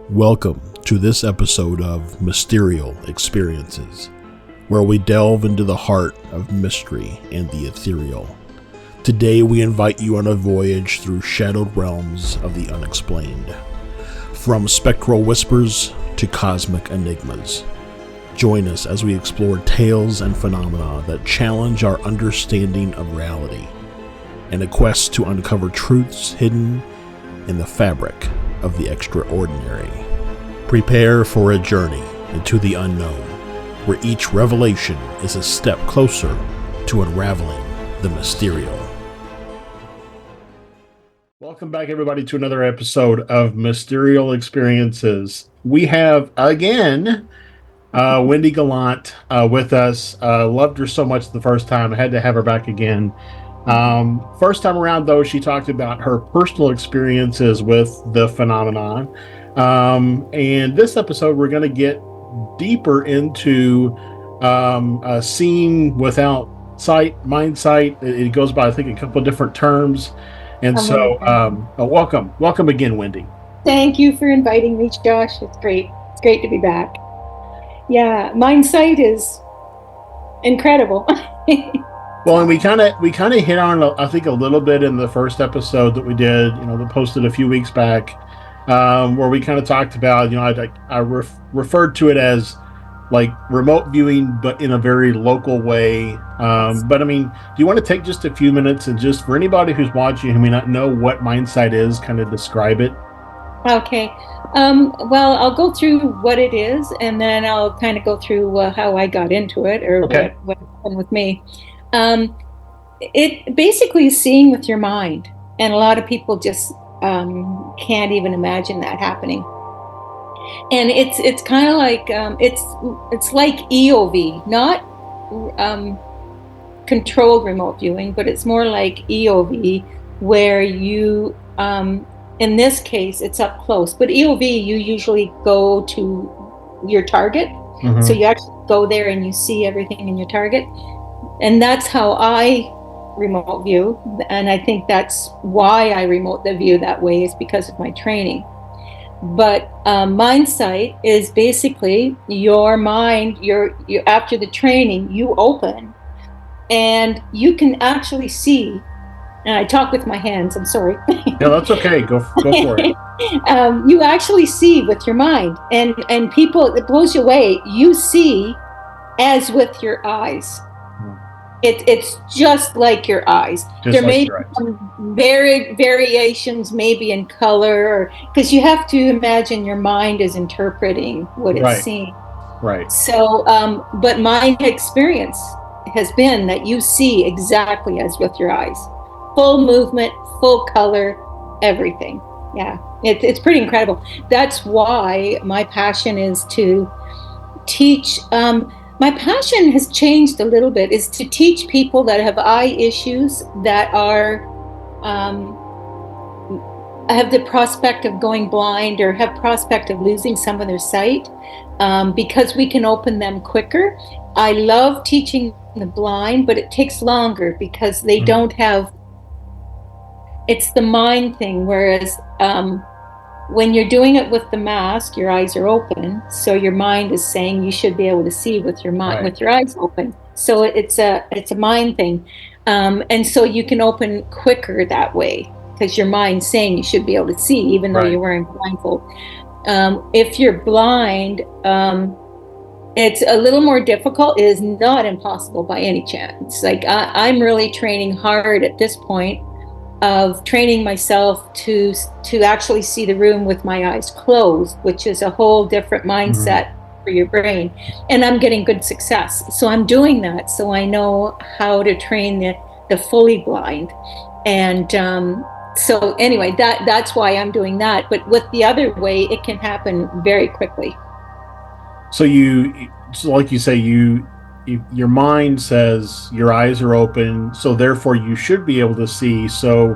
Welcome to this episode of Mysterial Experiences, where we delve into the heart of mystery and the ethereal. Today we invite you on a voyage through shadowed realms of the unexplained, from spectral whispers to cosmic enigmas. Join us as we explore tales and phenomena that challenge our understanding of reality, in a quest to uncover truths hidden in the fabric of the extraordinary. Prepare for a journey into the unknown, where each revelation is a step closer to unraveling the mysterious. Welcome back, everybody, to another episode of Mysterial Experiences. We have, again, Wendy Gallant with us. Loved her so much the first time. I had to have her back again. First time around, though, she talked about her personal experiences with the phenomenon. And this episode, we're going to get deeper into seeing without sight, Mindsight. It goes by, I think, a couple of different terms. And welcome again, Wendy. Thank you for inviting me, Josh. It's great. It's great to be back. Yeah, Mindsight is incredible. Well, and we kind of hit on, I think, a little bit in the first episode that we did, that posted a few weeks back, where we kind of talked about, I referred to it as like remote viewing, but in a very local way. But I mean, do you want to take just a few minutes and just, for anybody who's watching who may not know what Mindsight is, kind of describe it? Okay. Well, I'll go through what it is, and then I'll kind of go through how I got into it, or what happened with me. It basically is seeing with your mind, and a lot of people just can't even imagine that happening. And it's kind of like it's like EOV, not controlled remote viewing, but it's more like EOV, where you in this case it's up close. But EOV, you usually go to your target, so you actually go there and you see everything in your target. And that's how I remote view. And I think that's why I remote the view that way, is because of my training. But Mindsight is basically your mind, you after the training, you open and you can actually see. And I talk with my hands, I'm sorry. No, that's okay. Go for it. You actually see with your mind. And people, it blows you away. You see as with your eyes. It's just like your eyes. There may be some variations, maybe in color, because you have to imagine your mind is interpreting what it's seeing. Right. So, but my experience has been that you see exactly as with your eyes. Full movement, full color, everything. Yeah, it's pretty incredible. That's why my passion is to teach. My passion has changed a little bit, is to teach people that have eye issues, that have the prospect of going blind or have prospect of losing some of their sight, because we can open them quicker. I love teaching the blind, but it takes longer because they don't have, it's the mind thing, whereas when you're doing it with the mask, your eyes are open, so your mind is saying you should be able to see with your mind, with your eyes open. So it's a mind thing, and so you can open quicker that way because your mind's saying you should be able to see, even though you're wearing blindfold. If you're blind, it's a little more difficult. It is not impossible by any chance. Like I'm really training hard at this point, of training myself to actually see the room with my eyes closed, which is a whole different mindset for your brain. And I'm getting good success. So I'm doing that, so I know how to train the fully blind. And so anyway, that's why I'm doing that. But with the other way, it can happen very quickly. So like you say, your mind says your eyes are open, so therefore you should be able to see. So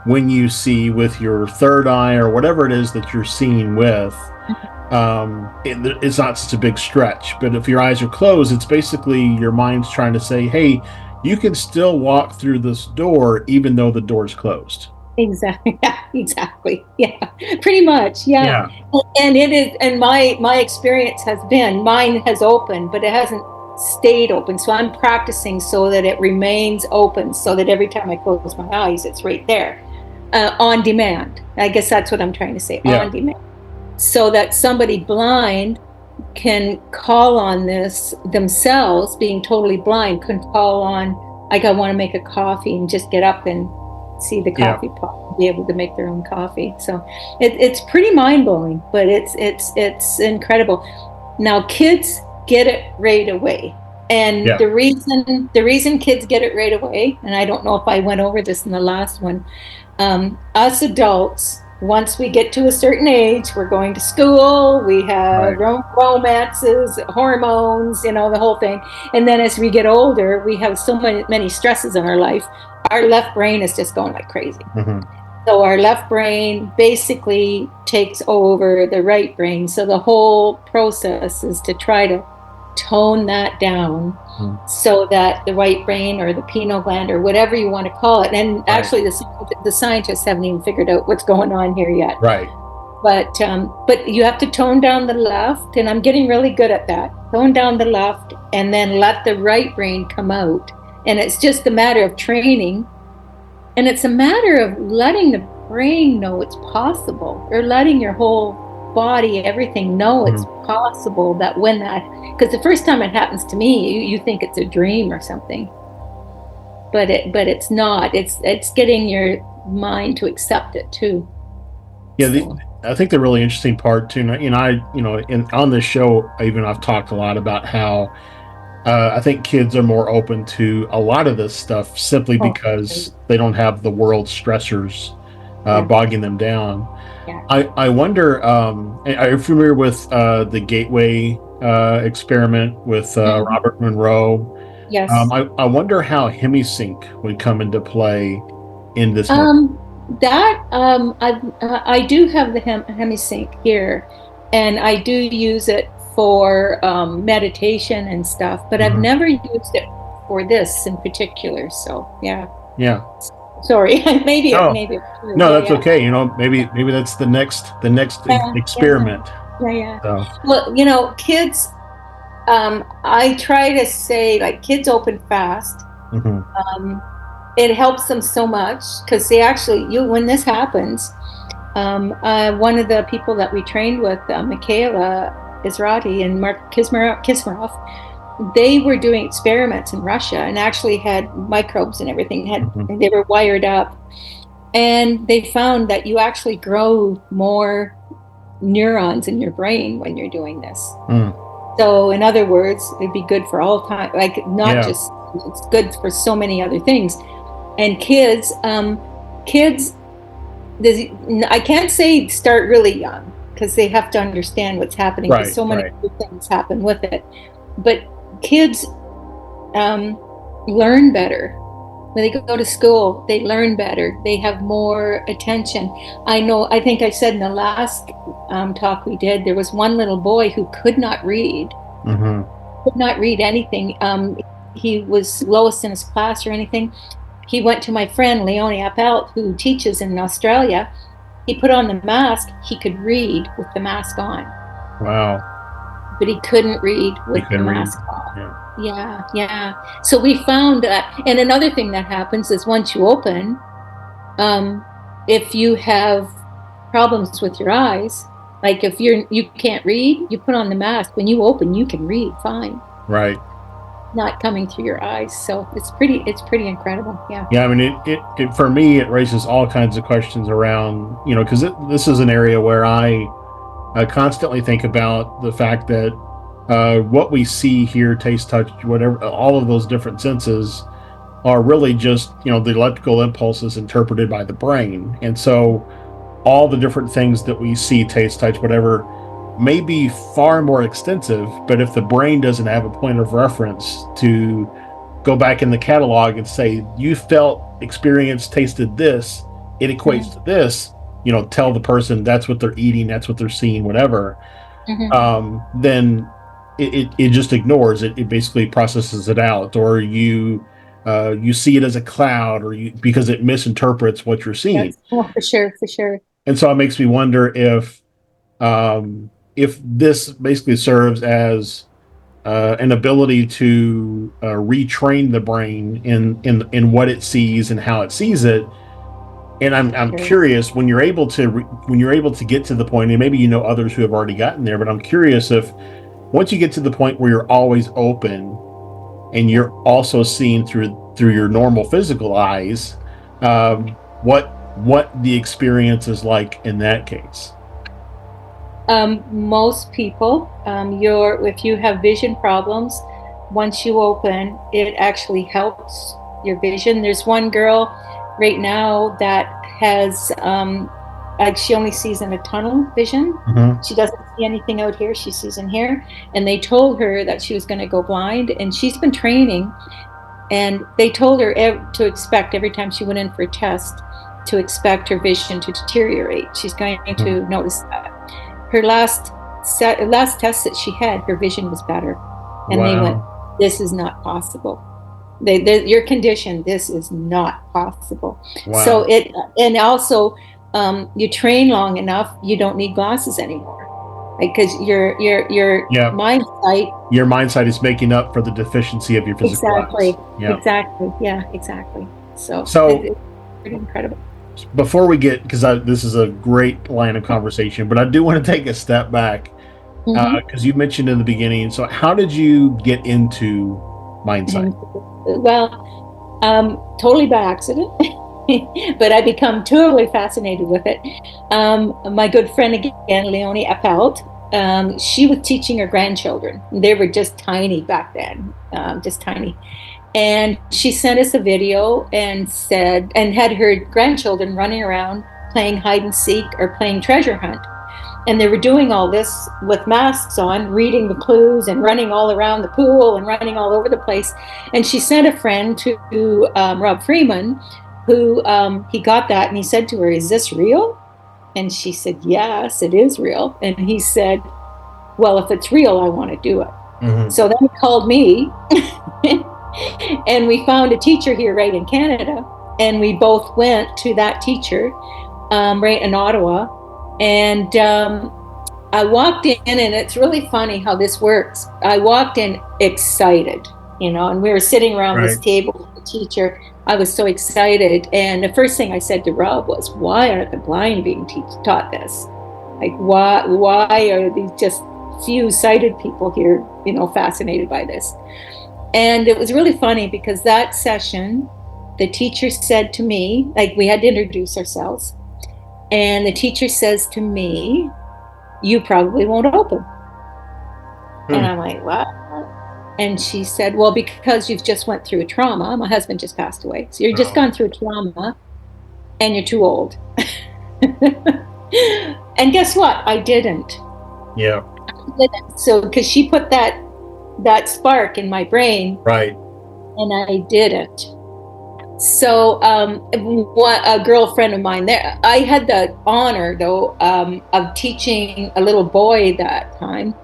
when you see with your third eye or whatever it is that you're seeing with, it's not such a big stretch. But if your eyes are closed, it's basically your mind's trying to say, hey, you can still walk through this door even though the door's closed. Exactly. Yeah, exactly. Yeah, pretty much. Yeah. Yeah. And it is, and my experience has been, mine has opened, but it hasn't stayed open. So I'm practicing so that it remains open, so that every time I close my eyes, it's right there, on demand. I guess that's what I'm trying to say, Yeah. on demand. So that somebody blind can call on this themselves, being totally blind, can call on, like, I want to make a coffee, and just get up and see the Yeah. coffee pot, and be able to make their own coffee. So it's pretty mind blowing, but it's incredible. Now kids get it right away. And Yeah. the reason kids get it right away, and I don't know if I went over this in the last one, us adults, once we get to a certain age, we're going to school, we have Right. romances, hormones, the whole thing. And then as we get older, we have so many stresses in our life. Our left brain is just going like crazy. Hmm. So our left brain basically takes over the right brain. So the whole process is to try to tone that down, so that the right brain, or the pineal gland, or whatever you want to call it. And Right. actually, the scientists haven't even figured out what's going on here yet. Right. But you have to tone down the left, and I'm getting really good at that. Tone down the left, and then let the right brain come out. And it's just a matter of training, and it's a matter of letting the brain know it's possible, or letting your whole body, everything, know it's possible. That when that, because the first time it happens to me, you think it's a dream or something, but it's not. It's getting your mind to accept it too. Yeah. So, I think the really interesting part too, on this show, I've talked a lot about how I think kids are more open to a lot of this stuff simply oh, because they don't have the world stressors yeah, bogging them down. yeah. I wonder, are you familiar with the Gateway experiment with Mhm. Robert Monroe? Yes. I wonder how hemisync would come into play in this moment. Um, that I do have the hemisync here, and I do use it for meditation and stuff, but I've Hmm. never used it for this in particular. So yeah, Yeah. sorry. No, maybe it should. no, Yeah, that's yeah, okay. Maybe that's the next yeah, yeah, experiment. yeah, yeah. So, Well, kids. I try to say, like, kids open fast. mhm. Um, it helps them so much, because they actually, when this happens, one of the people that we trained with, Michaela Israti and Mark Kismarov, they were doing experiments in Russia, and actually had microbes and everything. Mhm. They were wired up, and they found that you actually grow more neurons in your brain when you're doing this. Mm. So, in other words, it'd be good for all time, like, not Yeah. just, it's good for so many other things. And kids, I can't say start really young, because they have to understand what's happening, because Right. so many Right. other things happen with it. But kids learn better. When they go to school, they learn better. They have more attention. I think I said in the last talk we did, there was one little boy who Hmm. could not read anything. He was lowest in his class or anything. He went to my friend Leonie Appelt, who teaches in Australia. He put on the mask. He could read with the mask on, Wow. but he couldn't read You with the can read. mask off. Yeah. Yeah, yeah. So we found that. And another thing that happens is, once you open, um, if you have problems with your eyes, like if you can't read, you put on the mask. When you open, you can read fine, Right. not coming through your eyes. So it's pretty incredible. Yeah. Yeah. I mean, it for me, it raises all kinds of questions around, because this is an area where I constantly think about the fact that what we see, hear, taste, touch, whatever, all of those different senses are really just, the electrical impulses interpreted by the brain. And so all the different things that we see, taste, touch, whatever, may be far more extensive. But if the brain doesn't have a point of reference to go back in the catalog and say, you felt, experienced, tasted this, it equates to this, tell the person that's what they're eating, that's what they're seeing, whatever, Mm-hmm. then it just ignores it. It basically processes it out. Or you you see it as a cloud, or because it misinterprets what you're seeing. Yes. Oh, for sure, for sure. And so it makes me wonder if this basically serves as an ability to retrain the brain in what it sees and how it sees it. And I'm Sure. curious, when you're able to get to the point, and maybe you know others who have already gotten there, but I'm curious if once you get to the point where you're always open and you're also seeing through your normal physical eyes, um, what the experience is like in that case. Most people, if you have vision problems, once you open, it actually helps your vision. There's one girl right now that has, like, she only sees in a tunnel vision. Mm-hmm. She doesn't see anything out here. She sees in here. And they told her that she was going to go blind, and she's been training. And they told her to expect every time she went in for a test to expect her vision to deteriorate. She's going to notice that. Her last test that she had, her vision was better, and they went, "This is not possible. Your condition, this is not possible." Wow. So and also, you train long enough, you don't need glasses anymore, because your Yeah. mindsight. Your mindsight is making up for the deficiency of your physical Exactly. eyes. Yeah. Exactly. Yeah. Exactly. So it's pretty incredible. Before we get, because this is a great line of conversation, but I do want to take a step back because you mentioned in the beginning. So, how did you get into Mindsight? Well, totally by accident, but I become totally fascinated with it. My good friend again, Leonie Appelt, she was teaching her grandchildren. They were just tiny back then, just tiny. And she sent us a video and had her grandchildren running around playing hide and seek or playing treasure hunt. And they were doing all this with masks on, reading the clues and running all around the pool and running all over the place. And she sent a friend to Rob Freeman, who he got that, and he said to her, "Is this real?" And she said, "Yes, it is real." And he said, "Well, if it's real, I want to do it." Mm-hmm. So then he called me. And we found a teacher here right in Canada, and we both went to that teacher right in Ottawa. And I walked in, and it's really funny how this works. I walked in excited, and we were sitting around this table with the teacher. I was so excited. And the first thing I said to Rob was, "Why aren't the blind being taught this? Like, why are these just few sighted people here, fascinated by this?" And it was really funny because that session, the teacher said to me, like, we had to introduce ourselves. And the teacher says to me, "You probably won't open." And I'm like, "What?" And she said, "Well, because you've just went through a trauma. My husband just passed away. So you've just gone through a trauma and you're too old." And guess what? I didn't. Yeah. I didn't. So, because she put that spark in my brain. Right. And I didn't. So a girlfriend of mine there, I had the honor though of teaching a little boy that time,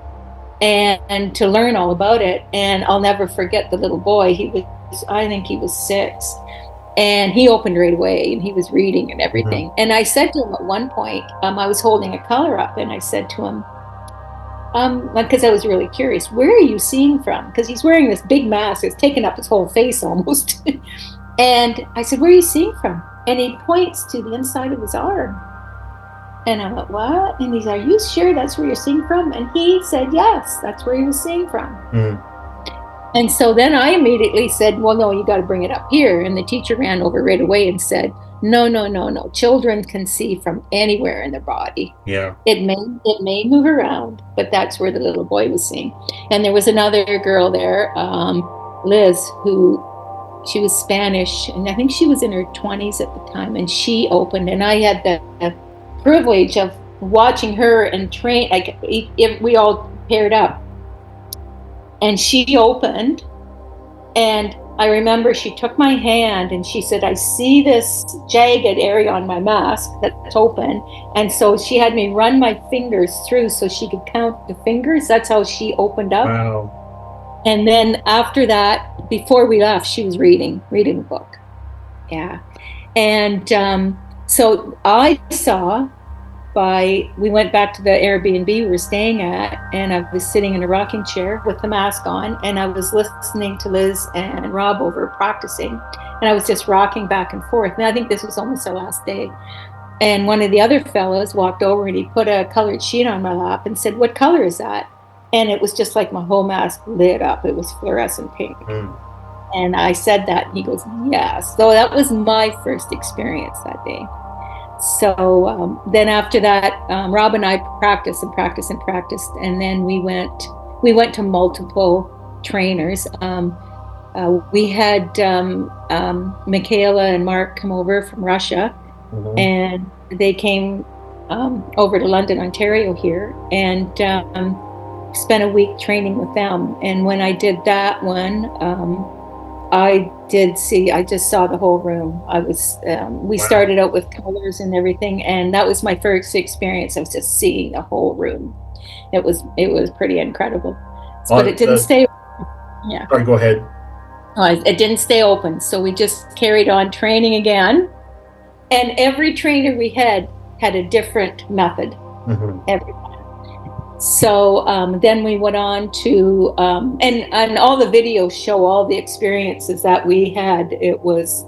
and to learn all about it. And I'll never forget the little boy. I think he was 6, and he opened right away, and he was reading and everything. Mm-hmm. And I said to him at one point, I was holding a color up, and I said to him, because I was really curious, "Where are you seeing from?" Because he's wearing this big mask. It's taken up his whole face almost. And I said, "Where are you seeing from?" And he points to the inside of his arm. And I went, "What?" And he's, "Are you sure that's where you're seeing from?" And he said, yes, that's where he was seeing from. Mm. And so then I immediately said, "Well, no, you got to bring it up here." And the teacher ran over right away and said, No. Children can see from anywhere in their body. Yeah. It may move around, but that's where the little boy was seeing. And there was another girl there, Liz, she was Spanish, and I think she was in her 20s at the time, and she opened, and I had the privilege of watching her and train. Like, we all paired up, and she opened, and I remember she took my hand and she said, "I see this jagged area on my mask that's open." And so she had me run my fingers through so she could count the fingers. That's how she opened up. Wow. And then after that, before we left, she was reading the book. Yeah. And so I saw we went back to the Airbnb we were staying at, and I was sitting in a rocking chair with the mask on, and I was listening to Liz and Rob over practicing, and I was just rocking back and forth. And I think this was almost our last day. And one of the other fellows walked over and he put a colored sheet on my lap and said, "What color is that?" And it was just like my whole mask lit up. It was fluorescent pink. And I said that, and he goes, "Yes." So that was my first experience that day. So then after that, Rob and I practiced and practiced and practiced, and then we went to multiple trainers. We had Michaela and Mark come over from Russia, and they came over to London, Ontario here, and spent a week training with them. And when I did that one, I just saw the whole room. We started out with colors and everything, and that was my first experience of just seeing the whole room. It was pretty incredible. But it didn't stay open. Yeah. Sorry, go ahead. It didn't stay open, so we just carried on training again. And every trainer we had a different method. Every So then we went on to, and all the videos show all the experiences that we had. It was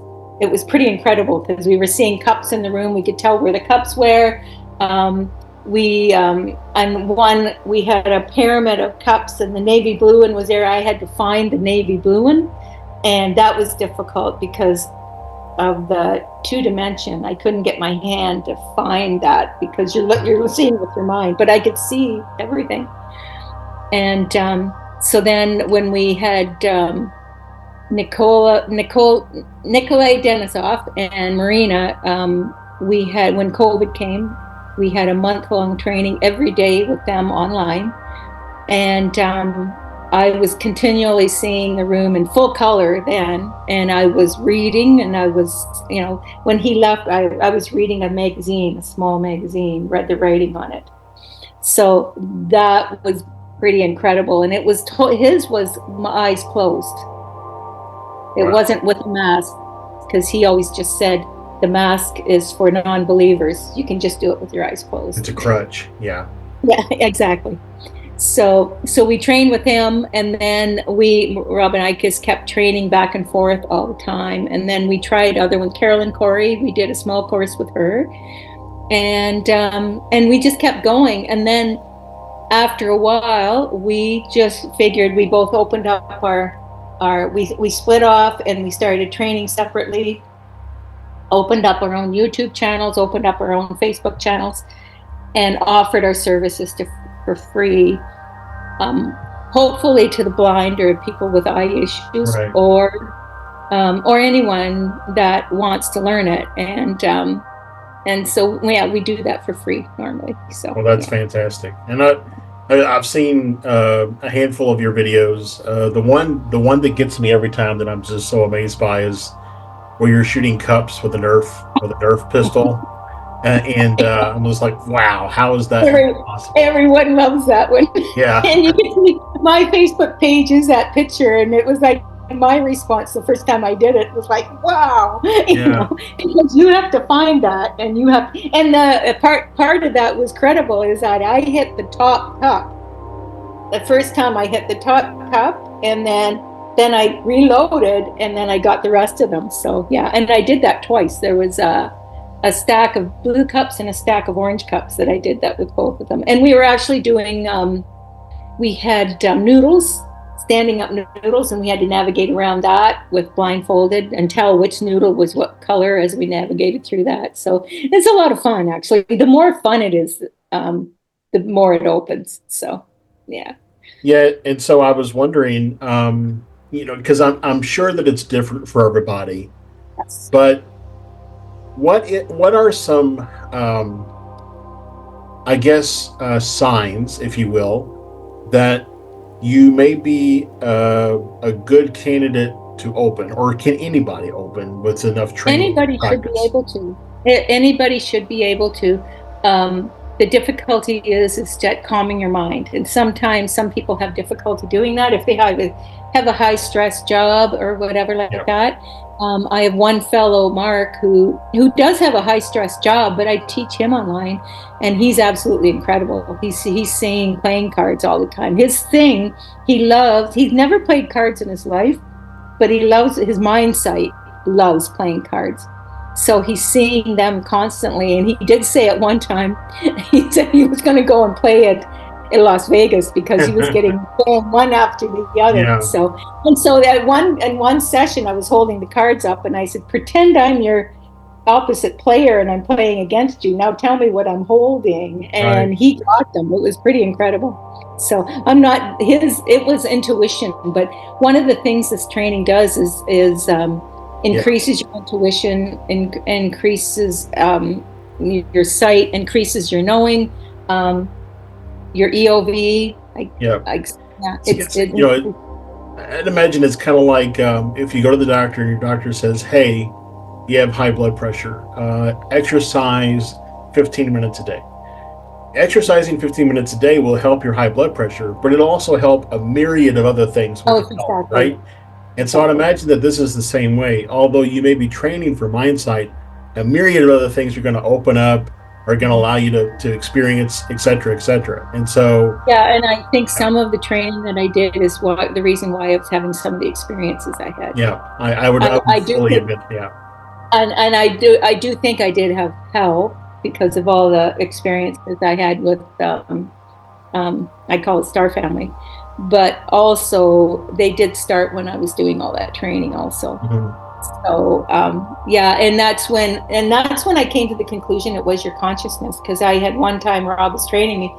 pretty incredible because we were seeing cups in the room. We could tell where the cups were. And we had a pyramid of cups, and the navy blue one was there. I had to find the navy blue one, and that was difficult because of the 2-dimension. I couldn't get my hand to find that because you're seeing with your mind, but I could see everything. And so then when we had Nikolai Denisov and Marina, when COVID came, we had a month-long training every day with them online, and I was continually seeing the room in full color then, and I was reading, and I was, when he left, I was reading a small magazine, read the writing on it. So that was pretty incredible, and his was my eyes closed. It wasn't with a mask, because he always just said, the mask is for non-believers. You can just do it with your eyes closed. It's a crutch, yeah. Yeah, exactly. So we trained with him, and then Rob and I just kept training back and forth all the time. And then we tried other ones. Carolyn Corey, we did a small course with her, and we just kept going. And then after a while, we just figured we both opened up we split off, and we started training separately. Opened up our own YouTube channels, opened up our own Facebook channels, and offered our services for free, hopefully to the blind or people with eye issues, or anyone that wants to learn it. And so we do that for free normally. So well, that's fantastic. And I've seen a handful of your videos. The one that gets me every time that I'm just so amazed by is where you're shooting cups with a Nerf pistol. And I was like, wow, how is that possible? Everyone loves that one. Yeah. And you can see my Facebook page is that picture, and it was like my response the first time I did it was like, wow. Because you have to find that, and the part of that was credible is that I hit the top cup. The first time I hit the top cup, and then I reloaded, and then I got the rest of them. So yeah, and I did that twice. There was a stack of blue cups and a stack of orange cups that I did that with both of them. And we were actually doing, we had noodles, standing up noodles, and we had to navigate around that with blindfolded and tell which noodle was what color as we navigated through that. So it's a lot of fun, actually. The more fun it is, the more it opens. So, yeah. Yeah, and so I was wondering, because I'm sure that it's different for everybody, yes. But what are some, signs, if you will, that you may be a good candidate to open, or can anybody open with enough training? Anybody should be able to. Anybody should be able to. the difficulty is just calming your mind. And sometimes some people have difficulty doing that if they have a high stress job or whatever like that. I have one fellow, Mark, who does have a high stress job, but I teach him online, and he's absolutely incredible. He's seeing playing cards all the time. His thing, he loves. He's never played cards in his life, but he loves his Mindsight. Loves playing cards. So he's seeing them constantly. And he did say at one time, he said he was going to go and play it in Las Vegas because he was getting one after the other. Yeah. So in one session, I was holding the cards up and I said, pretend I'm your opposite player and I'm playing against you. Now tell me what I'm holding. And Right. he got them. It was pretty incredible. So it was intuition. But one of the things this training does is increases your intuition, increases your sight, increases your knowing, your EOV. I'd imagine it's kind of like if you go to the doctor and your doctor says, hey, you have high blood pressure, exercise 15 minutes a day. Exercising 15 minutes a day will help your high blood pressure, but it'll also help a myriad of other things with your health, right? And so I'd imagine that this is the same way. Although you may be training for Mindsight, a myriad of other things are going to open up, are going to allow you to experience, et cetera, et cetera. And so... Yeah, and I think some of the training that I did is the reason why I was having some of the experiences I had. Yeah, I would fully admit, yeah. And I do think I did have help because of all the experiences I had with, I call it Star Family. But also they did start when I was doing all that training also. Mm-hmm. So and that's when I came to the conclusion it was your consciousness, because I had one time Rob was training me.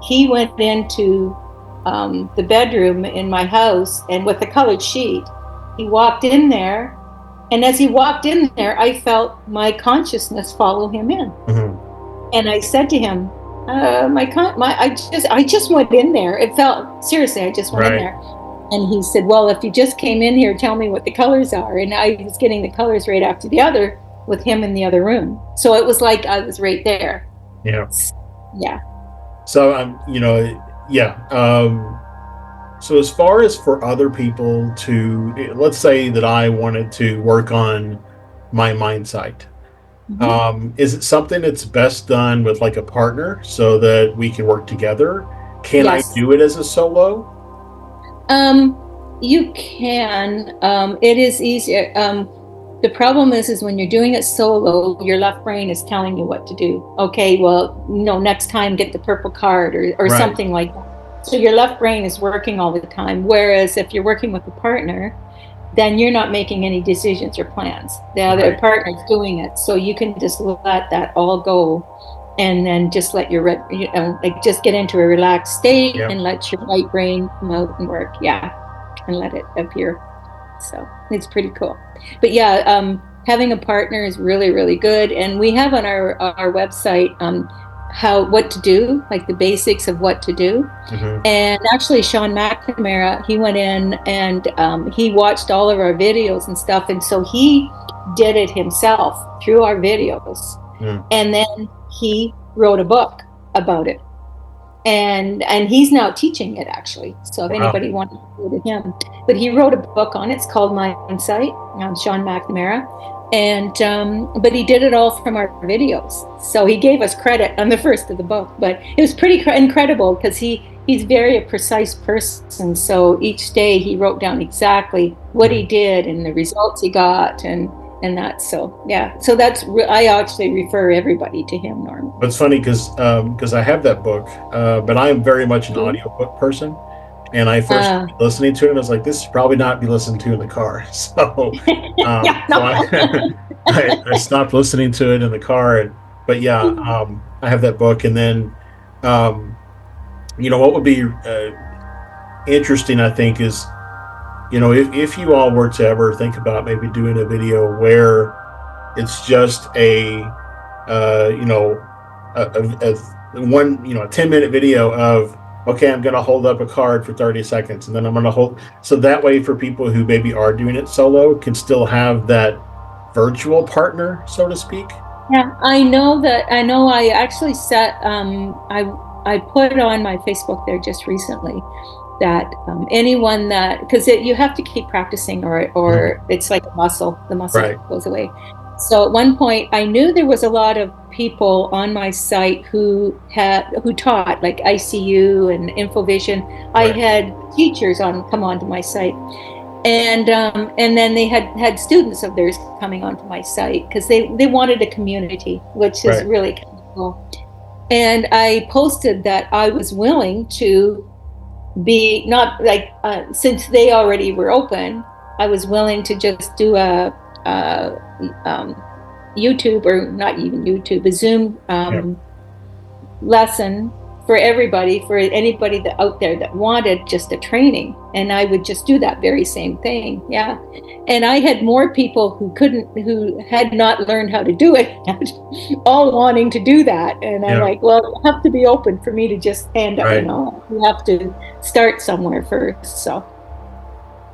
He went into the bedroom in my house and with a colored sheet, he walked in there, and as he walked in there, I felt my consciousness follow him in. Mm-hmm. And I said to him, I just went in there. It felt, seriously, I just went in there. And he said, well, if you just came in here, tell me what the colors are. And I was getting the colors right after the other with him in the other room. So it was like I was right there. Yeah. Yeah. So, so as far as for other people to, let's say that I wanted to work on my Mindsight. Mm-hmm. Is it something that's best done with like a partner so that we can work together? Can I do it as a solo? You can. It is easier. The problem is when you're doing it solo, your left brain is telling you what to do. Okay, well, next time get the purple card or something like that. So your left brain is working all the time. Whereas if you're working with a partner, then you're not making any decisions or plans. The other partner's doing it. So you can just let that all go and then just let your, just get into a relaxed state and let your right brain come out and work. Yeah. And let it appear. So it's pretty cool. But having a partner is really, really good. And we have on our website, what to do, like the basics of what to do. Mm-hmm. And actually Sean McNamara, he went in and he watched all of our videos and stuff, and so he did it himself through our videos. And then he wrote a book about it, and he's now teaching it actually, so if anybody wanted to go to him. But he wrote a book on it. It's called Mindsight, Sean McNamara. And but he did it all from our videos, so he gave us credit on the first of the book. But it was pretty incredible because he's very a precise person. So each day he wrote down exactly what he did and the results he got and that. So so that's I actually refer everybody to him normally. It's funny because I have that book, but I am very much an audiobook person. And I first started listening to it, and I was like, this should probably not be listened to in the car. So, I stopped listening to it in the car. But I have that book. And then, what would be interesting, I think, is, if you all were to ever think about maybe doing a video where it's just a 10-minute video of, okay, I'm going to hold up a card for 30 seconds, and then I'm going to hold. So that way, for people who maybe are doing it solo, can still have that virtual partner, so to speak. Yeah, I know I actually set I put on my Facebook there just recently that anyone that because you have to keep practicing Mhm. or it's like a muscle, the muscle Right, goes away. So at one point I knew there was a lot of people on my site who taught like ICU and InfoVision. I right, had teachers on come onto my site and then they had students of theirs coming onto my site because they wanted a community, which is right. really kind of cool. And I posted that I was willing to be not like since they already were open, I was willing to just do a YouTube or not even YouTube, a Zoom Yeah. lesson for everybody, for anybody that out there that wanted just a training. And I would just do that very same thing. Yeah. And I had more people who had not learned how to do it, all wanting to do that. And I'm Yeah. like, well, you have to be open for me to just hand up, Right. you have to start somewhere first. So,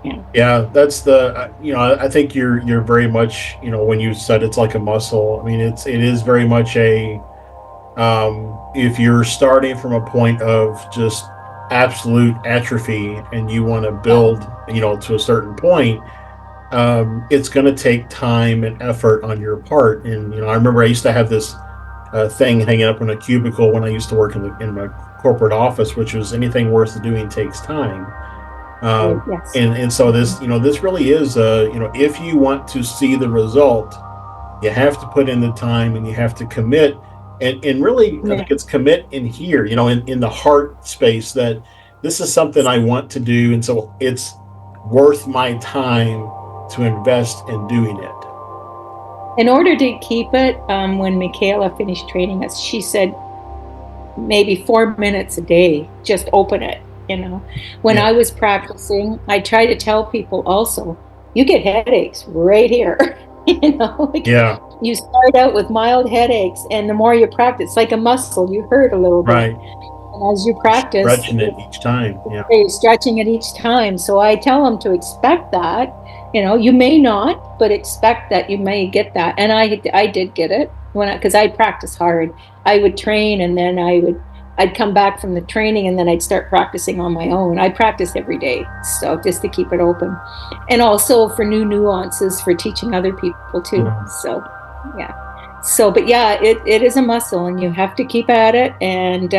yeah. Yeah, that's I think you're very much, when you said it's like a muscle. I mean, it is very much if you're starting from a point of just absolute atrophy and you want to Yeah. build, to a certain point, it's going to take time and effort on your part. And, I remember I used to have this thing hanging up in a cubicle when I used to work in my corporate office, which was anything worth doing takes time. Right. Um, Yes. and so Mhm. this really is, if you want to see the result, you have to put in the time and you have to commit. And really, I Yeah. think it's commit in here, in the heart space that this is something I want to do. And so it's worth my time to invest in doing it. In order to keep it, when Michaela finished training us, she said maybe 4 minutes a day, just open it. When Yeah. I was practicing, I try to tell people also, you get headaches right here. Like Yeah. you start out with mild headaches, and the more you practice, like a muscle, you hurt a little bit. Right. And as you You're practice, stretching it each time. Yeah. you're stretching it each time. So I tell them to expect that. You may not, but expect that you may get that. And I did get it because I practice hard. I would train, and then I'd come back from the training, and then I'd start practicing on my own. I practice every day, so just to keep it open, and also for new nuances for teaching other people too. Mhm. So yeah. So, but yeah, it is a muscle, and you have to keep at it, and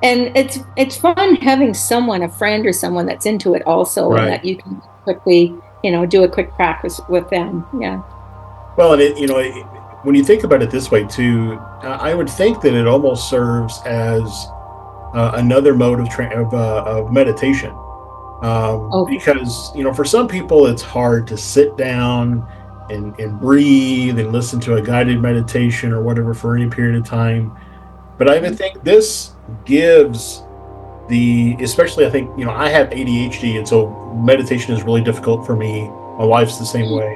it's fun having someone, a friend or someone that's into it also, and Right. that you can quickly, do a quick practice with them. Yeah. Well, and when you think about it this way too, I would think that it almost serves as another mode of meditation. Oh, Because for some people it's hard to sit down and breathe and listen to a guided meditation or whatever for any period of time. But I would think this gives especially, I think, I have ADHD, and so meditation is really difficult for me. My wife's the same way.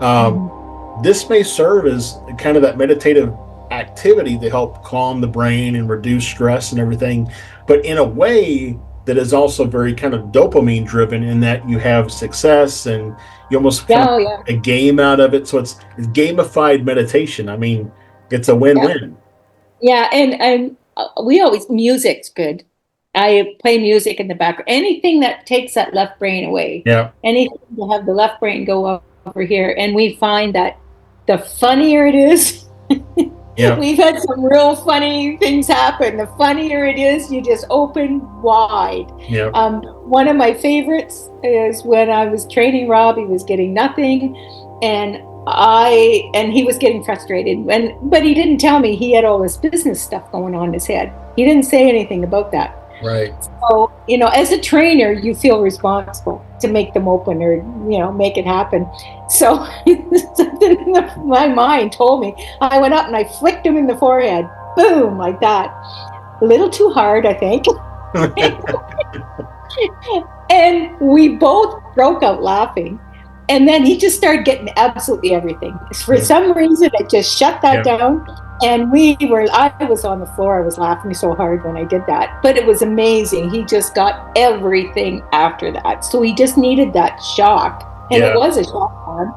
Um, mhm. this may serve as kind of that meditative activity to help calm the brain and reduce stress and everything, but in a way that is also very kind of dopamine driven, in that you have success and you almost kind of Oh, yeah, a game out of it. So it's gamified meditation. I mean, it's a yeah, win-win. yeah, and we always music's good. I play music in the background. Anything that takes that left brain away, Yeah. anything to have the left brain go over here, and we find that the funnier it is. Yeah. We've had some real funny things happen. The funnier it is, you just open wide. Yeah. One of my favorites is when I was training Rob. He was getting nothing, and he was getting frustrated. But he didn't tell me he had all this business stuff going on in his head. He didn't say anything about that. Right. So, as a trainer, you feel responsible to make them open or, make it happen. So something in my mind told me, I went up and I flicked him in the forehead, boom, like that. A little too hard, I think. And we both broke out laughing. And then he just started getting absolutely everything. For Yeah. some reason, it just shut that Yeah. down. And I was on the floor. I was laughing so hard when I did that. But it was amazing. He just got everything after that. So he just needed that shock. And it Yeah. was a shock for him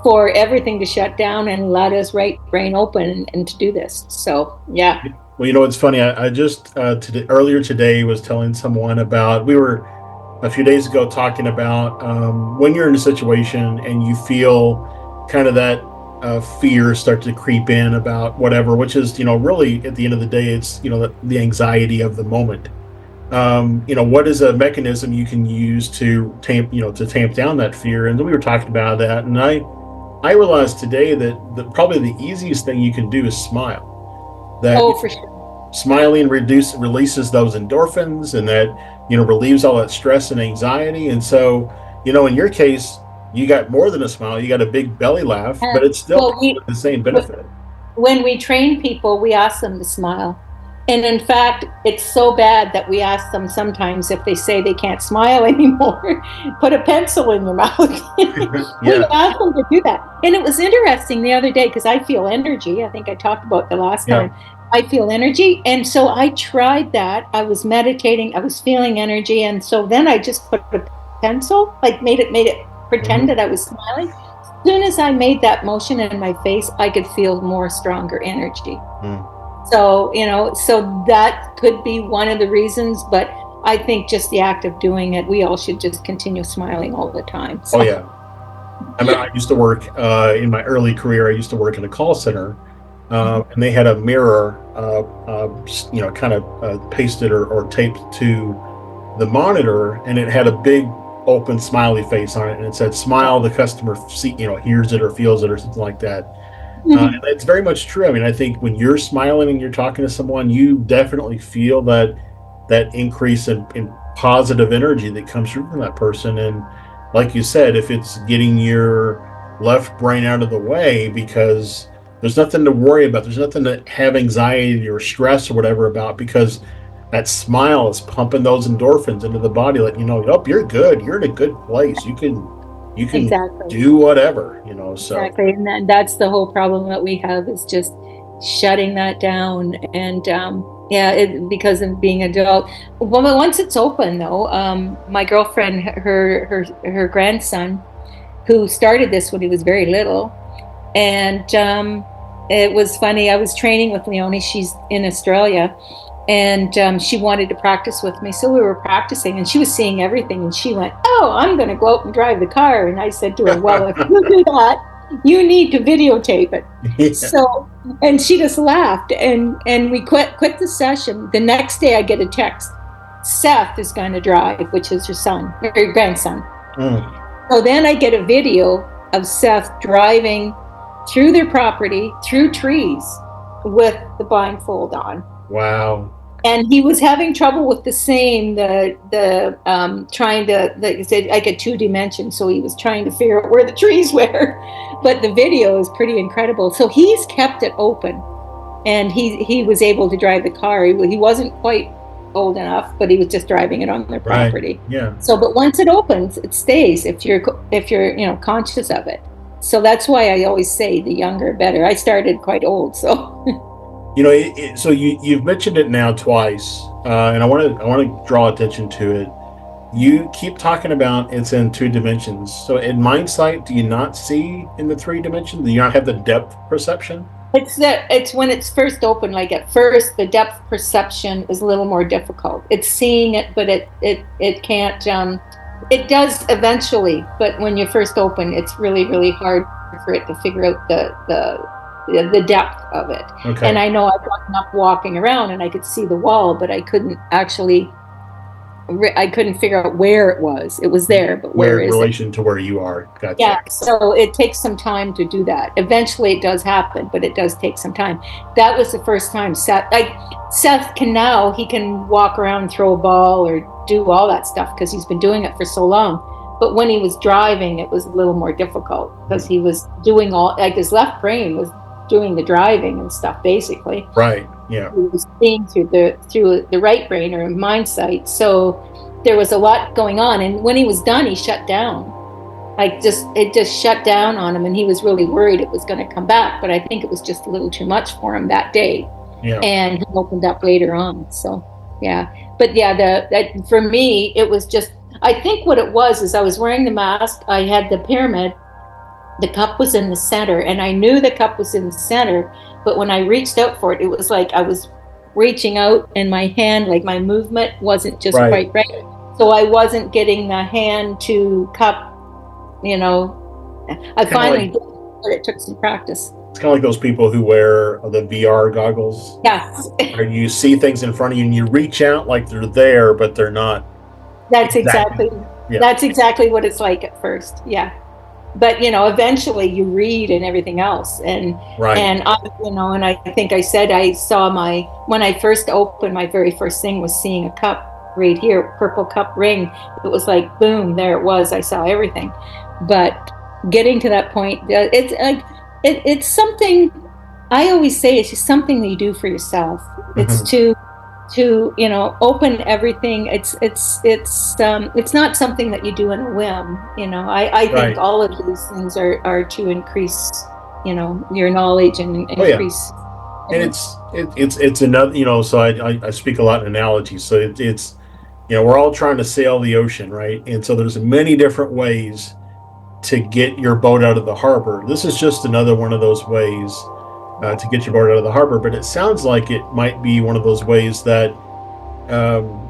for everything to shut down and let us right brain open and to do this. So, yeah. Well, it's funny. I just earlier today was telling someone about, we were a few days ago talking about when you're in a situation and you feel kind of that fear start to creep in about whatever, which is, really at the end of the day, it's, the anxiety of the moment. What is a mechanism you can use to tamp down that fear? And then we were talking about that, and I realized today that probably the easiest thing you can do is smile. That For sure. Smiling releases those endorphins, and that relieves all that stress and anxiety. And so, in your case, you got more than a smile, you got a big belly laugh, but it's still the same benefit. When we train people, we ask them to smile. And in fact, it's so bad that we ask them sometimes, if they say they can't smile anymore, put a pencil in your mouth. We ask them to do that. And it was interesting the other day, because I feel energy. I think I talked about the last time. I feel energy. And so I tried that. I was meditating. I was feeling energy. And so then I just put a pencil, like made it pretend that I was smiling. As soon as I made that motion in my face, I could feel more stronger energy. So, so that could be one of the reasons, but I think just the act of doing it, we all should just continue smiling all the time. So. Oh, yeah. I mean, I used to work in my early career, I used to work in a call center, and they had a mirror, kind of pasted or taped to the monitor, and it had a big open smiley face on it, and it said, "Smile, the customer hears it or feels it," or something like that. And it's very much true. I mean, I think when you're smiling and you're talking to someone, you definitely feel that increase in positive energy that comes through from that person. And like you said, if it's getting your left brain out of the way, because there's nothing to worry about, there's nothing to have anxiety or stress or whatever about, because that smile is pumping those endorphins into the body, like, you're good, you're in a good place, you can exactly do whatever, so. Exactly. And then that's the whole problem that we have, is just shutting that down. And because of being an adult. Well, once it's open though, my girlfriend, her grandson, who started this when he was very little, and it was funny, I was training with Leonie, she's in Australia, and she wanted to practice with me, so we were practicing, and she was seeing everything, and she went, "Oh, I'm going to go out and drive the car." And I said to her, "Well, if you do that, you need to videotape it." Yeah. So, and she just laughed, and we quit the session. The next day I get a text, "Seth is going to drive," which is your grandson. So then I get a video of Seth driving through their property, through trees, with the blindfold on. Wow. And he was having trouble with trying to, like a 2D, so he was trying to figure out where the trees were. But the video is pretty incredible. So he's kept it open, and he was able to drive the car. He wasn't quite old enough, but he was just driving it on their property. Right. Yeah. So, but once it opens, it stays if you're conscious of it. So that's why I always say the younger better. I started quite old, so. So you've mentioned it now twice, and I want to draw attention to it. You keep talking about it's in 2 dimensions. So in Mindsight, do you not see in the 3 dimensions? Do you not have the depth perception? It's when it's first open. Like at first, the depth perception is a little more difficult. It's seeing it, but it can't. It does eventually, but when you first open, it's really, really hard for it to figure out the depth of it. Okay. And I know I've gotten up walking around and I could see the wall, but I couldn't figure out where it was. It was there, but where is it? In relation to where you are. Gotcha. Yeah, so it takes some time to do that. Eventually it does happen, but it does take some time. That was the first time Seth he can walk around, throw a ball, or do all that stuff because he's been doing it for so long. But when he was driving, it was a little more difficult because he was doing his left brain was doing the driving and stuff, basically. Right. Yeah. He was seeing through the right brain, or Mindsight. So there was a lot going on, and when he was done, he shut down. It just shut down on him, and he was really worried it was going to come back. But I think it was just a little too much for him that day. Yeah. And he opened up later on. So yeah. But yeah, for me, it was just. I think what it was is I was wearing the mask. I had the pyramid. the cup was in the center, and I knew the cup was in the center, but when I reached out for it, it was like I was reaching out and my hand, like my movement wasn't just Right. quite right. So I wasn't getting the hand to cup, you know. I Kind of finally like did, but it took some practice. it's kind of like those people who wear the VR goggles, Yes. where you see things in front of you and you reach out like they're there, but they're not That's exactly. exactly Yeah. that's exactly what it's like at first. Yeah. But eventually you read and everything else. Right. And I, and I think I said I saw when I first opened, my very first thing was seeing a cup right here, purple cup ring. It was like boom, there it was. I saw everything. But getting to that point, it's like it's something. I always say it's just something that you do for yourself. It's Mm-hmm. to open everything. It's not something that you do in a whim. I think Right. all of these things are to increase your knowledge and Oh yeah. increase. And it's another, so I speak a lot in analogies. So it's we're all trying to sail the ocean, right? And so there's many different ways to get your boat out of the harbor. This is just another one of those ways to get your boat out of the harbor. But it sounds like it might be one of those ways that um,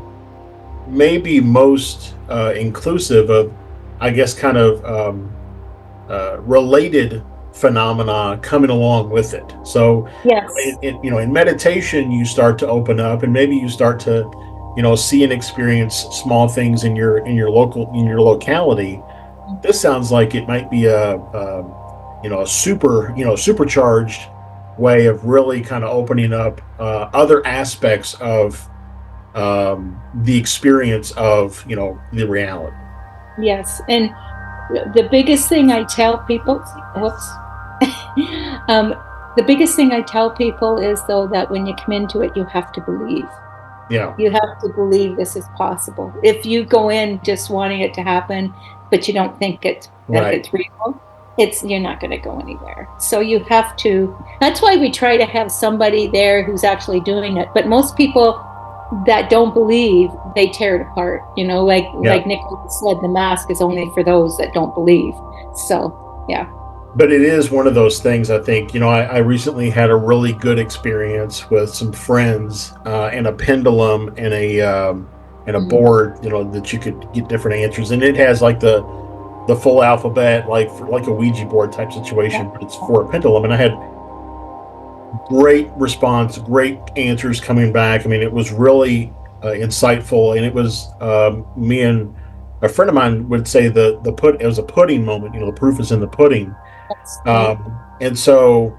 may be most inclusive of, I guess, kind of related phenomena coming along with it. So, Yes. in meditation, you start to open up, and maybe you start to, see and experience small things in your locality. This sounds like it might be a supercharged way of really kind of opening up other aspects of the experience of the reality. Yes. And the biggest thing I tell people, whoops, um, the biggest thing I tell people is though that when you come into it, you have to believe. Yeah. You have to believe this is possible. If you go in just wanting it to happen, but you don't think Right. it's real, you're not going to go anywhere. So you have to. That's why we try to have somebody there who's actually doing it. But most people that don't believe, they tear it apart. Yeah. Like Nicholas said, the mask is only for those that don't believe. So yeah. But it is one of those things. I think I recently had a really good experience with some friends and a pendulum and a Mhm. board that you could get different answers, and it has like the full alphabet, like a Ouija board type situation, but it's for a pendulum. And I had great response, great answers coming back. I mean, it was really insightful, and it was me and a friend of mine would say it was a pudding moment. The proof is in the pudding. That's right. And so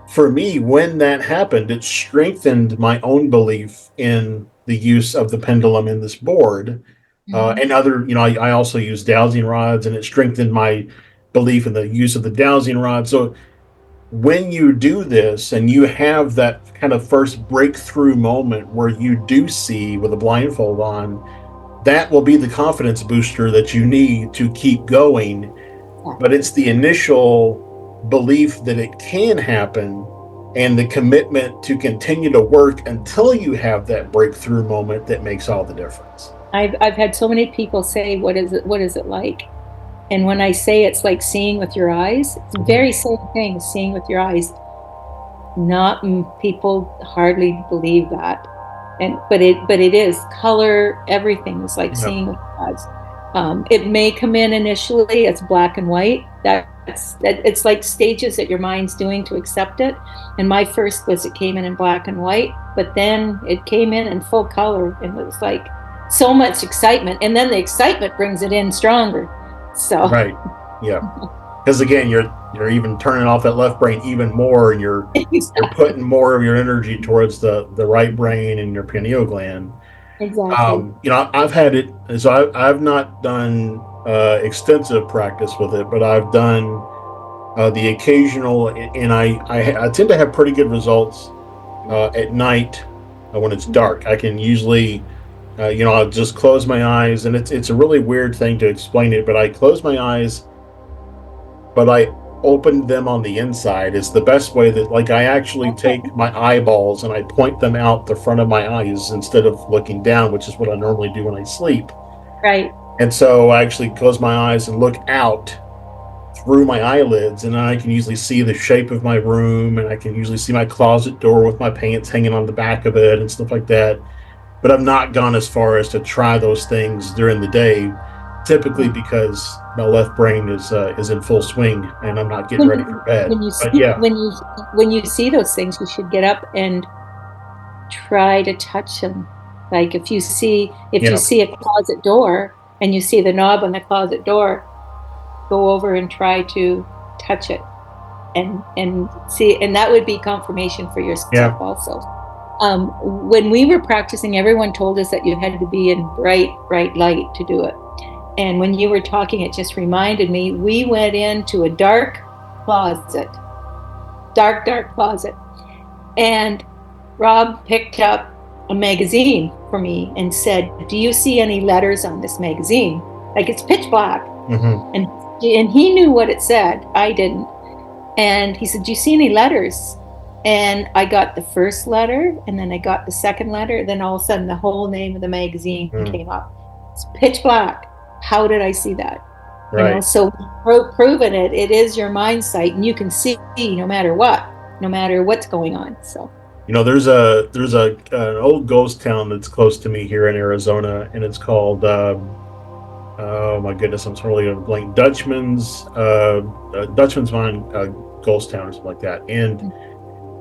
for me, when that happened, it strengthened my own belief in the use of the pendulum in this board. Mhm. And other, I also use dowsing rods, and it strengthened my belief in the use of the dowsing rod. So when you do this and you have that kind of first breakthrough moment where you do see with a blindfold on, that will be the confidence booster that you need to keep going. But it's the initial belief that it can happen and the commitment to continue to work until you have that breakthrough moment that makes all the difference. I've had so many people say, What is it like?" And when I say it's like seeing with your eyes, it's the very same thing, seeing with your eyes. Not People hardly believe that, but it is color. Everything is like Yeah. seeing with your eyes. It may come in initially as black and white. It's like stages that your mind's doing to accept it. And my first was it came in black and white, but then it came in full color, and it was like so much excitement. And then the excitement brings it in stronger. So Right. Yeah. Because again, you're even turning off that left brain even more, and you're putting more of your energy towards the right brain and your pineal gland. exactly. I've had it, so I've not done extensive practice with it, but I've done the occasional, and I tend to have pretty good results at night when it's dark. I can usually, I'll just close my eyes, and it's a really weird thing to explain it, but I close my eyes, but I open them on the inside. Is the best way that, like, I actually take my eyeballs and I point them out the front of my eyes instead of looking down, which is what I normally do when I sleep. Right. And so I actually close my eyes and look out through my eyelids, and I can usually see the shape of my room, and I can usually see my closet door with my pants hanging on the back of it and stuff like that. But I've not gone as far as to try those things during the day, typically because my left brain is in full swing and I'm not getting ready for bed. When you But see yeah, when you see those things, you should get up and try to touch them. Like if you see yeah, a closet door and you see the knob on the closet door, go over and try to touch it and see, and that would be confirmation for yourself yeah, also. When we were practicing, everyone told us that you had to be in bright light to do it. And when you were talking, it just reminded me, we went into a closet, dark closet. And Rob picked up a magazine for me and said, "Do you see any letters on this magazine? Like it's pitch black." mm-hmm. And he knew what it said. I didn't. And he said, "Do you see any letters?" And I got the first letter, and then I got the second letter. Then all of a sudden, the whole name of the magazine came up. It's pitch black. How did I see that? Right. So proven it. It is your Mindsight, and you can see no matter what's going on. So. There's an old ghost town that's close to me here in Arizona, and it's called oh my goodness, I'm totally going to blank. Dutchman's Mine ghost town or something like that. And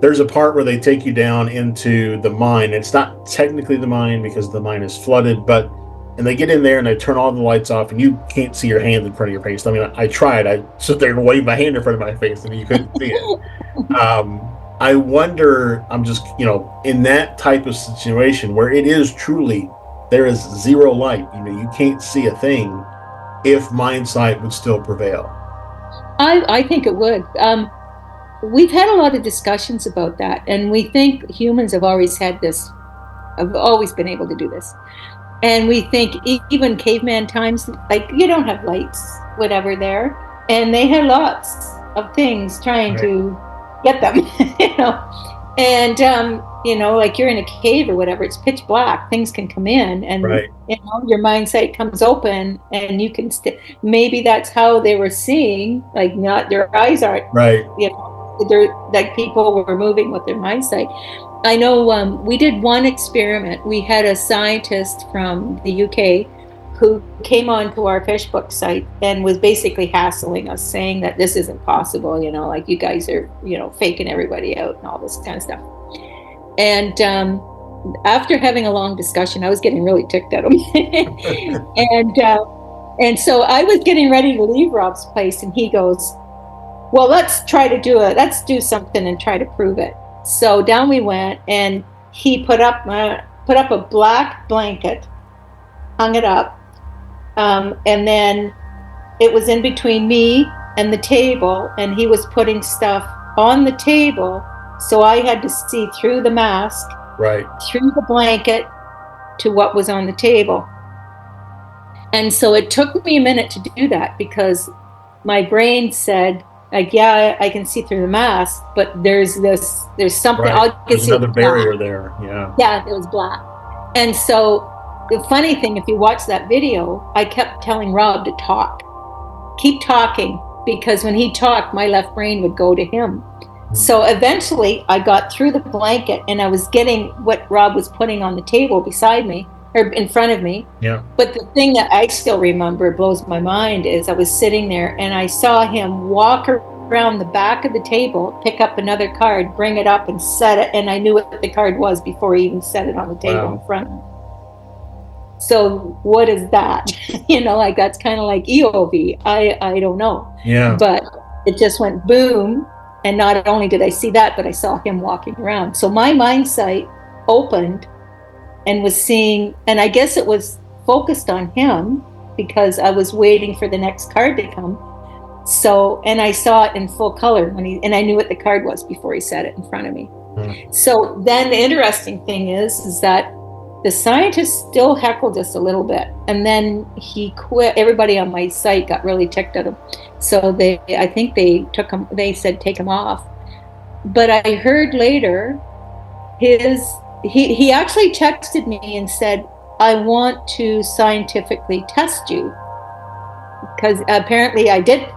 there's a part where they take you down into the mine. It's not technically the mine because the mine is flooded, and they get in there and they turn all the lights off, and you can't see your hand in front of your face. I mean, I tried. I sit there and wave my hand in front of my face, and you couldn't see it. I wonder, I'm just, in that type of situation where it is truly, there is zero light, you can't see a thing, if Mindsight would still prevail. I think it would. We've had a lot of discussions about that, and we think humans have always been able to do this. And we think even caveman times, like you don't have lights, whatever there, and they had lots of things trying to get them, and like you're in a cave or whatever, it's pitch black, things can come in, and your Mindsight comes open, and you can maybe that's how they were seeing, like not their eyes aren't they're like people were moving with their Mindsight. I know we did one experiment. We had a scientist from the UK who came onto our Facebook site and was basically hassling us, saying that this isn't possible, like you guys are, faking everybody out and all this kind of stuff. And after having a long discussion, I was getting really ticked at him. and so I was getting ready to leave Rob's place, and he goes, "Well, let's do something and try to prove it." So down we went, and he put up a black blanket, hung it up, and then it was in between me and the table, and he was putting stuff on the table, so I had to see through the mask, through the blanket, to what was on the table. And so it took me a minute to do that, because my brain said, like, yeah, I can see through the mask, but there's something. There's another barrier there. Yeah, it was black. And so the funny thing, if you watch that video, I kept telling Rob to keep talking, because when he talked, my left brain would go to him. So eventually I got through the blanket, and I was getting what Rob was putting on the table beside me, or in front of me. Yeah. But the thing that I still remember, blows my mind, is I was sitting there and I saw him walk around the back of the table, pick up another card, bring it up and set it. And I knew what the card was before he even set it on the table in front of me. So what is that? Like that's kind of like EOV. I don't know. Yeah. But it just went boom. And not only did I see that, but I saw him walking around. So my Mindsight opened and was seeing, and I guess it was focused on him because I was waiting for the next card to come. So, and I saw it in full color and I knew what the card was before he said it in front of me. So then the interesting thing is that the scientist still heckled us a little bit, and then he quit. Everybody on my site got really ticked at him. So I think they said take him off. But I heard later he actually texted me and said, "I want to scientifically test you because apparently I did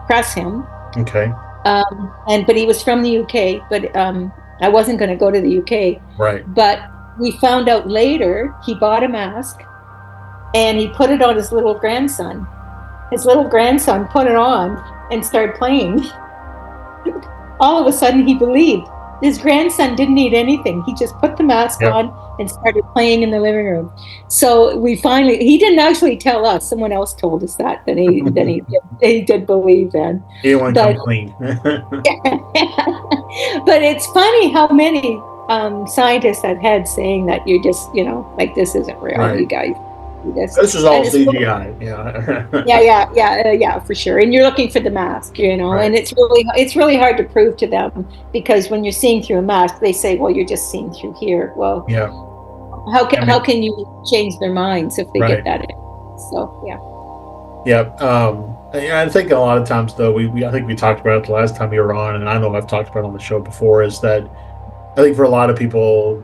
press him. Okay. But he was from the UK, but I wasn't going to go to the UK. Right. But we found out later he bought a mask and he put it on his little grandson. His little grandson put it on and started playing. All of a sudden he believed. His grandson didn't need anything. He just put the mask on and started playing in the living room. So he didn't actually tell us. Someone else told us that. He did believe then. He didn't want to come clean. But it's funny how many scientists I've had saying that you're just, like, this isn't real, right. You guys. This is all CGI. Yeah, for sure. And you're looking for the mask, right. And it's really hard to prove to them, because when you're seeing through a mask, they say, well, you're just seeing through here. Well, yeah. How can you change their minds if they get that in? So I think a lot of times, though, I think we talked about it the last time you were on, and I know I've talked about it on the show before, is that I think for a lot of people,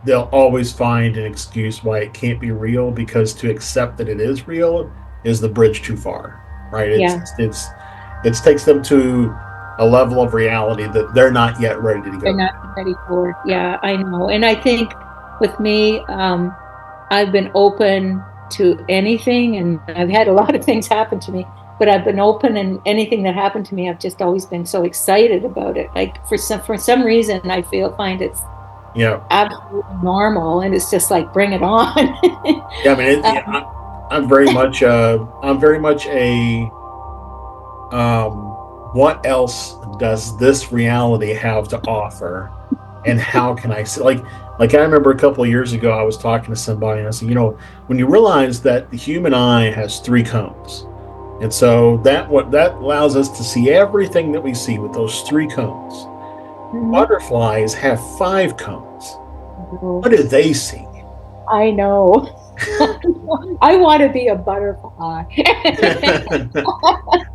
they'll always find an excuse why it can't be real, because to accept that it is real is the bridge too far, right? It takes them to a level of reality that they're not yet ready to go. They're not ready for. Yeah, I know. And I think with me, I've been open to anything, and I've had a lot of things happen to me, but I've been open, and anything that happened to me, I've just always been so excited about it. Like for some reason, I find it's absolutely normal, and it's just like, bring it on. I'm very much a what else does this reality have to offer, and how can I see, like I remember a couple of years ago, I was talking to somebody, and I said, when you realize that the human eye has 3 cones, and so that allows us to see everything that we see with those 3 cones. Mm-hmm. Butterflies have 5 cones. Mm-hmm. What do they see? I know. I want to be a butterfly.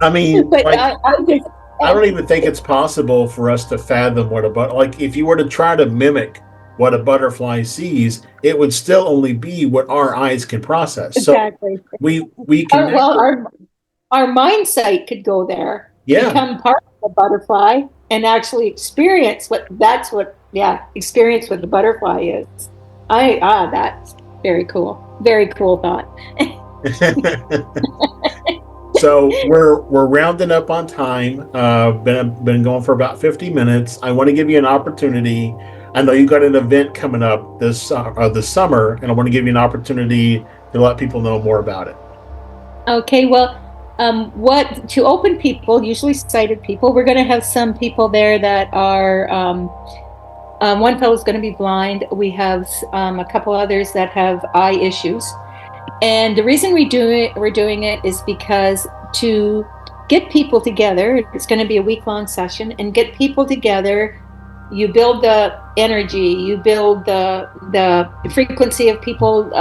I mean, but I don't even think it's possible for us to fathom what if you were to try to mimic what a butterfly sees, it would still only be what our eyes can process. Exactly. So we can. Our Mindsight could go there, become part of the butterfly, and actually experience what the butterfly is. That's very cool. Very cool thought. So we're rounding up on time. Been going for about 50 minutes. I want to give you an opportunity. I know you got an event coming up this summer, and I want to give you an opportunity to let people know more about it. Okay, well, to open people, usually sighted people, we're going to have some people there that are, one fellow is going to be blind. We have a couple others that have eye issues. And the reason we're doing it is because to get people together, it's going to be a week-long session, and get people together, you build the energy, you build the frequency of people,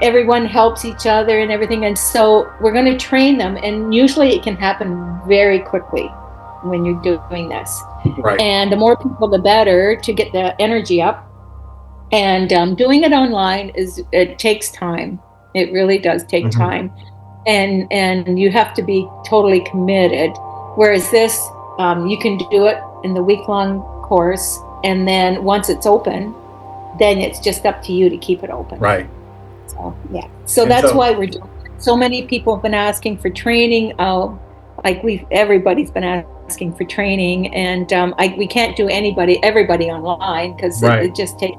everyone helps each other and everything. And so we're going to train them, and usually it can happen very quickly when you're doing this. Right. And the more people, the better, to get the energy up. And doing it online it takes time. It really does take time, and you have to be totally committed. Whereas this, you can do it in the week-long course, and then once it's open, then it's just up to you to keep it open. Right. So So that's why we're doing it. So many people have been asking for training. Everybody's been asking for training, and we can't do everybody online, because it just takes.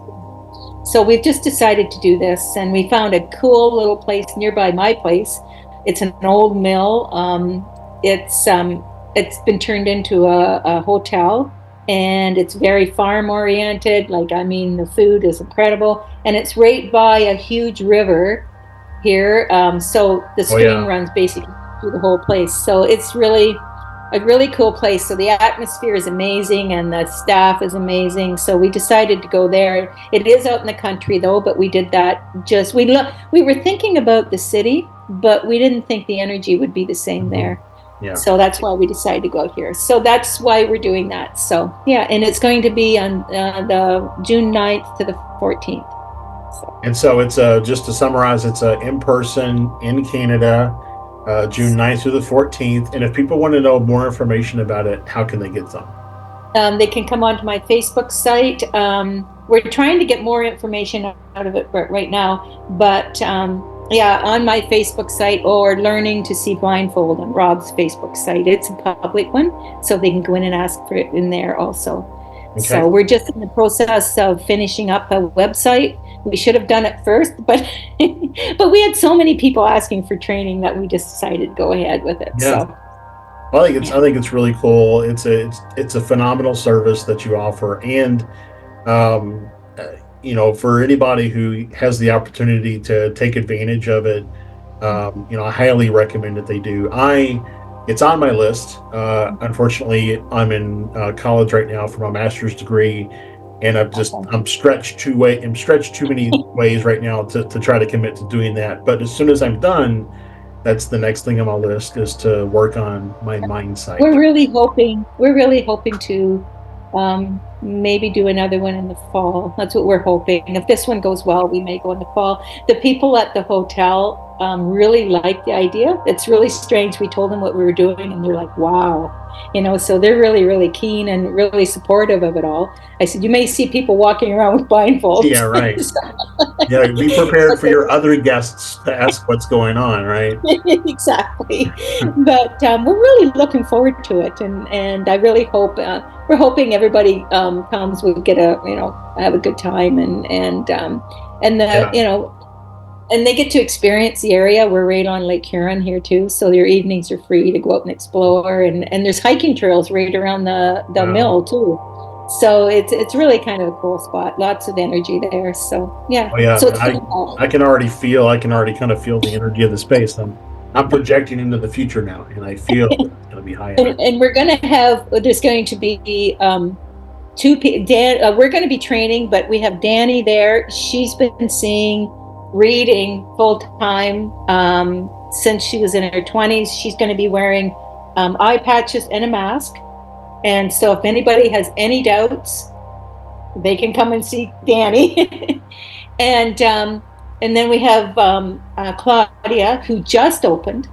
So we've just decided to do this, and we found a cool little place nearby my place. It's an old mill. It's been turned into a hotel, and it's very farm oriented. The food is incredible, and it's right by a huge river here. So the stream runs basically through the whole place. So it's really a really cool place. So the atmosphere is amazing, and the staff is amazing. So we decided to go there. It is out in the country though, but we did that we were thinking about the city, but we didn't think the energy would be the same there. Yeah. So that's why we decided to go here. So that's why we're doing that. So and it's going to be on the June 9th to the 14th. And so it's just to summarize, it's in person in Canada. June 9th through the 14th. And if people want to know more information about it, how can they get some? They can come onto my Facebook site. We're trying to get more information out of it right now, but yeah, on my Facebook site, or Learning to See Blindfold on Rob's Facebook site. It's a public one, so they can go in and ask for it in there also. Okay. So we're just in the process of finishing up a website. We should have done it first, but but we had so many people asking for training that we just decided to go ahead with it. Yeah. So I think it's really cool. It's a phenomenal service that you offer, and um, for anybody who has the opportunity to take advantage of it, I highly recommend that they do. It's on my list. Unfortunately, I'm in college right now for my master's degree, and I'm stretched too many ways right now to try to commit to doing that. But as soon as I'm done, that's the next thing on my list, is to work on my Mindsight. We're really hoping to maybe do another one in the fall. That's what we're hoping. If this one goes well, we may go in the fall. The people at the hotel really like the idea. It's really strange. We told them what we were doing, and they're like, wow. So they're really, really keen and really supportive of it all. I said, you may see people walking around with blindfolds. Yeah, right. Yeah, be prepared for your other guests to ask what's going on, right? Exactly. But we're really looking forward to it, and I really hope we're hoping everybody comes. We get have a good time, and they get to experience the area. We're right on Lake Huron here too, so their evenings are free to go out and explore, and there's hiking trails right around the mill too. So it's really kind of a cool spot. Lots of energy there. So yeah. Oh, yeah. So it's I can already kind of feel the energy of the space. I'm projecting into the future now, and I feel it's going to be high. And we're going to have. There's going to be two Dan. We're going to be training, but we have Danny there. She's been reading full time since she was in her 20s. She's going to be wearing eye patches and a mask. And so if anybody has any doubts, they can come and see Danny. and then we have Claudia, who just opened.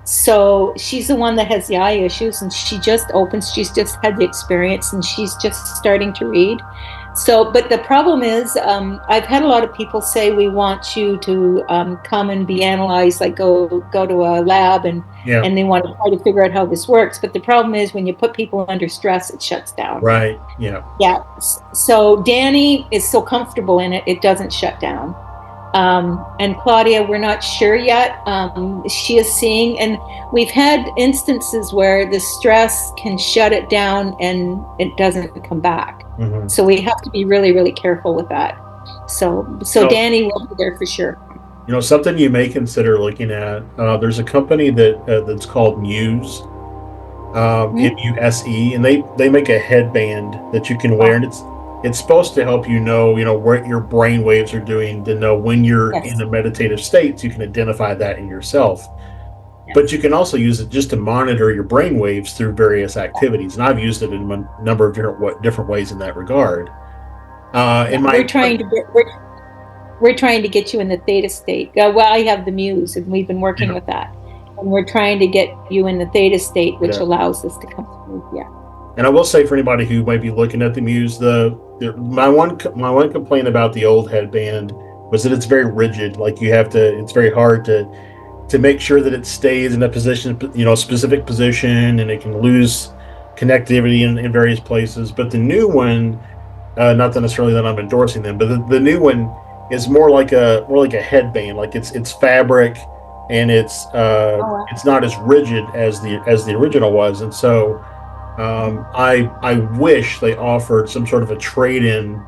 So she's the one that has the eye issues, and she just opened. She's just had the experience, and she's just starting to read. So, but the problem is, I've had a lot of people say, we want you to come and be analyzed, like go to a lab, and they want to try to figure out how this works. But the problem is, when you put people under stress, it shuts down. Right. Yeah. Yeah. So Danny is so comfortable in it, it doesn't shut down. And Claudia, we're not sure yet. She is seeing, and we've had instances where the stress can shut it down and it doesn't come back. Mm-hmm. So we have to be really, really careful with that. So Danny will be there for sure. Something you may consider looking at. There's a company that's called Muse, MUSE, and they make a headband that you can wear, and it's supposed to help know what your brain waves are doing, to know when you're in a meditative state, so you can identify that in yourself. Yes. But you can also use it just to monitor your brain waves through various activities, and I've used it in a number of different ways in that regard. We're trying to get you in the theta state. Well, I have the Muse, and we've been working with that, and we're trying to get you in the theta state, which allows us to come through. Yeah. And I will say, for anybody who might be looking at the Muse, my one complaint about the old headband was that it's very rigid. Like it's very hard to make sure that it stays in a position, specific position, and it can lose connectivity in various places. But the new one, not that necessarily that I'm endorsing them, but the new one is more like a headband. Like it's fabric, and it's not as rigid as the original was, and so. I wish they offered some sort of a trade-in,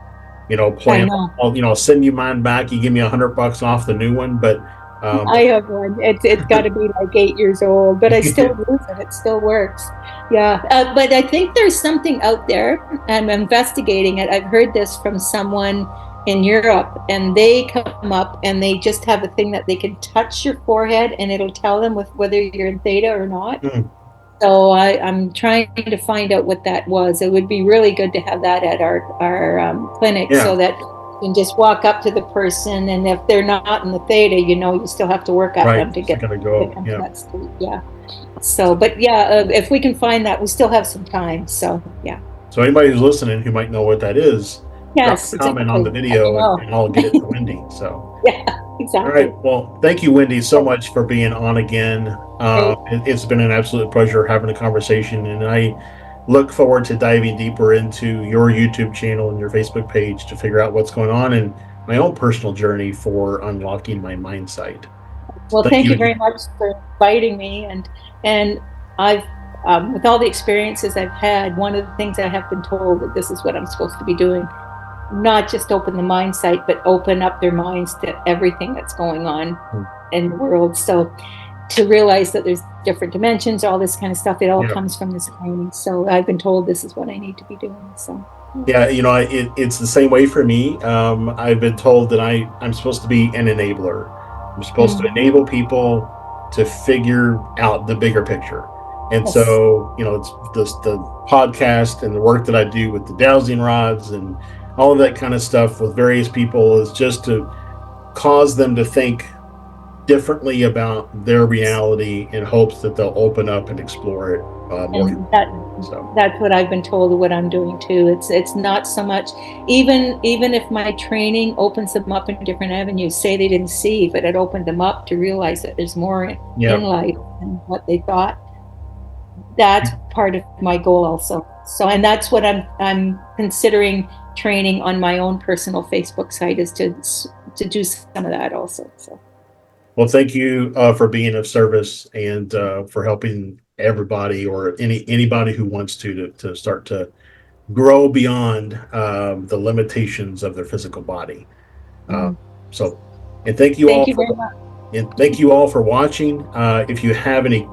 plan. I'll send you mine back. You give me $100 off the new one, but I have one. It's got to be like 8 years old, but I still use it. It still works. Yeah, but I think there's something out there. I'm investigating it. I've heard this from someone in Europe, and they come up and they just have a thing that they can touch your forehead, and it'll tell them whether you're in theta or not. Mm. So I'm trying to find out what that was. It would be really good to have that at our clinic, so that can just walk up to the person, and if they're not in the theta, you still have to work at Right. them to Still get gotta to go. come to Yeah. that state. Yeah. So, but yeah, if we can find that, we still have some time. So, yeah. So anybody who's listening who might know what that is, drop Yes, a comment exactly. on the Let me video know. and I'll get it to Wendy. So, Yeah, all right. exactly. Well, thank you, Wendy, so much for being on again. Great. It's been an absolute pleasure having a conversation, and I look forward to diving deeper into your YouTube channel and your Facebook page to figure out what's going on and my own personal journey for unlocking my mindsight. So Well, thank thank you you very again. much for inviting me. And I've with all the experiences I've had, one of the things I have been told that this is what I'm supposed to be doing, not just open the mind sight, but open up their minds to everything that's going on in the world. So to realize that there's different dimensions, all this kind of stuff, it all Yeah. comes from this training. So I've been told this is what I need to be doing. So Yeah, it's the same way for me. I've been told that I'm supposed to be an enabler. I'm supposed to mm, enable people to figure out the bigger picture. And yes. so, it's the podcast and the work that I do with the dowsing rods and all of that kind of stuff with various people is just to cause them to think differently about their reality in hopes that they'll open up and explore it more. And that So, that's what I've been told, what I'm doing too. It's not so much, even if my training opens them up in different avenues, say they didn't see, but it opened them up to realize that there's more in yeah. life than what they thought. That's part of my goal also. So, and that's what I'm considering training on my own personal Facebook site, is to do some of that also. So Well, thank you for being of service and for helping everybody or anybody who wants to start to grow beyond the limitations of their physical body. Uh, mm. so, and thank you all Thank you for very much. watching. If you have any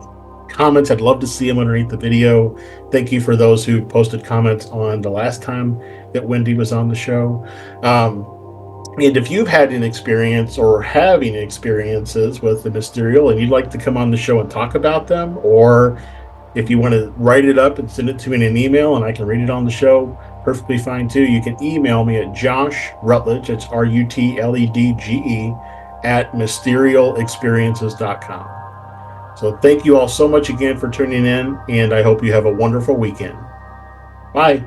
comments, I'd love to see them underneath the video. Thank you for those who posted comments on the last time that Wendy was on the show. And if you've had an experience or having experiences with the Mysterial and you'd like to come on the show and talk about them, or if you want to write it up and send it to me in an email and I can read it on the show, perfectly fine too. You can email me at Josh Rutledge, it's RUTLEDGE, at mysterialexperiences.com. So thank you all so much again for tuning in, and I hope you have a wonderful weekend. Bye.